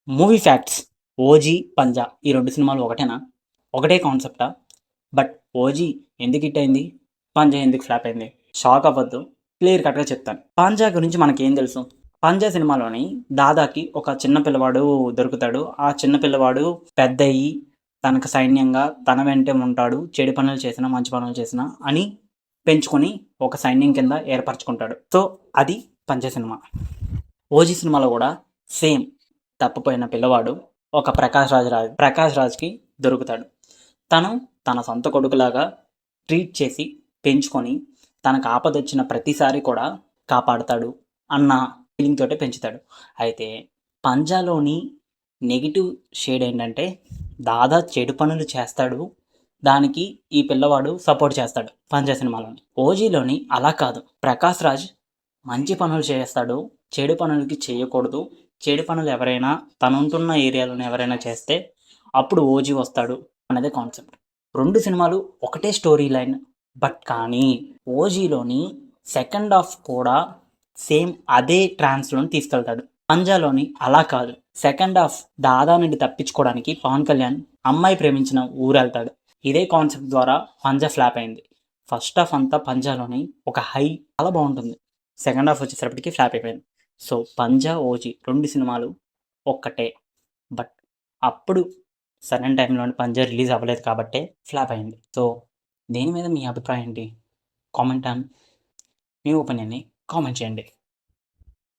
Movie facts 'OG', 'పంజా' ఈ 2 సినిమాలు ఒకటేనా? ఒకటే కాన్సెప్టా? బట్ 'ఓజీ' ఎందుకు హిట్ అయింది? 'పంజా' ఎందుకు ఫ్లాప్ అయింది? షాక్ అవ్వద్దు. క్లియర్ కట్‌గా చెప్తాను. 'పంజా' గురించి మనకేం తెలుసు? 'పంజా' సినిమాలోని దాదాకి ఒక చిన్న పిల్లవాడు దొరుకుతాడు. ఆ చిన్న పిల్లవాడు పెద్దయ్యి తనకు సైన్యంగా తన వెంటే ఉంటాడు. చెడు పనులు చేసినా, మంచి పనులు చేసినా అని పెంచుకొని ఒక సైన్యం కింద ఏర్పరచుకుంటాడు. సో, అది 'పంజా' సినిమా. 'ఓజీ' సినిమాలో కూడా సేమ్ తప్పిపోయిన పిల్లవాడు ఒక ప్రకాష్ రాజ్కి దొరుకుతాడు. తను తన సొంత కొడుకులాగా ట్రీట్ చేసి పెంచుకొని తనకు ఆపదొచ్చిన ప్రతిసారి కూడా కాపాడుతాడు అన్న ఫీలింగ్ తోటే పెంచుతాడు. అయితే పంజాలోని నెగిటివ్ షేడ్ ఏంటంటే దాదా చెడు పనులు చేస్తాడు. దానికి ఈ పిల్లవాడు సపోర్ట్ చేస్తాడు పంజా సినిమాలోని. ఓజీలోని అలా కాదు. ప్రకాష్ రాజ్ మంచి పనులు చేస్తాడు. చెడు పనులకి చేయకూడదు. చెడు పనులు ఎవరైనా తనుంటున్న ఏరియాలోనే ఎవరైనా చేస్తే అప్పుడు ఓజీ వస్తాడు అన్నదే కాన్సెప్ట్. 2 సినిమాలు ఒకటే స్టోరీ లైన్. బట్ కానీ ఓజీలోని సెకండ్ హాఫ్ కూడా సేమ్ అదే ట్రాన్స్‌లోని తీసుకెళ్తాడు. పంజాలోని అలా కాదు. సెకండ్ హాఫ్ దాదా నుండి తప్పించుకోవడానికి పవన్ కళ్యాణ్ అమ్మాయి ప్రేమించిన ఊరెళ్తాడు. ఇదే కాన్సెప్ట్ ద్వారా పంజా ఫ్లాప్ అయింది. ఫస్ట్ హాఫ్ అంతా పంజాలోని ఒక చాలా బాగుంటుంది. సెకండ్ హాఫ్ వచ్చేసరికి ఫ్లాప్ అయిపోయింది. సో, 'పంజా', 'ఓజీ' 2 సినిమాలు ఒక్కటే. బట్ అప్పుడు సరైన టైంలోని 'పంజా' రిలీజ్ అవ్వలేదు కాబట్టే ఫ్లాప్ అయింది. సో, దీని మీద మీ అభిప్రాయం ఏంటి? కామెంట్ ఆన్ మీ ఒపీనియన్‌ని కామెంట్ చేయండి.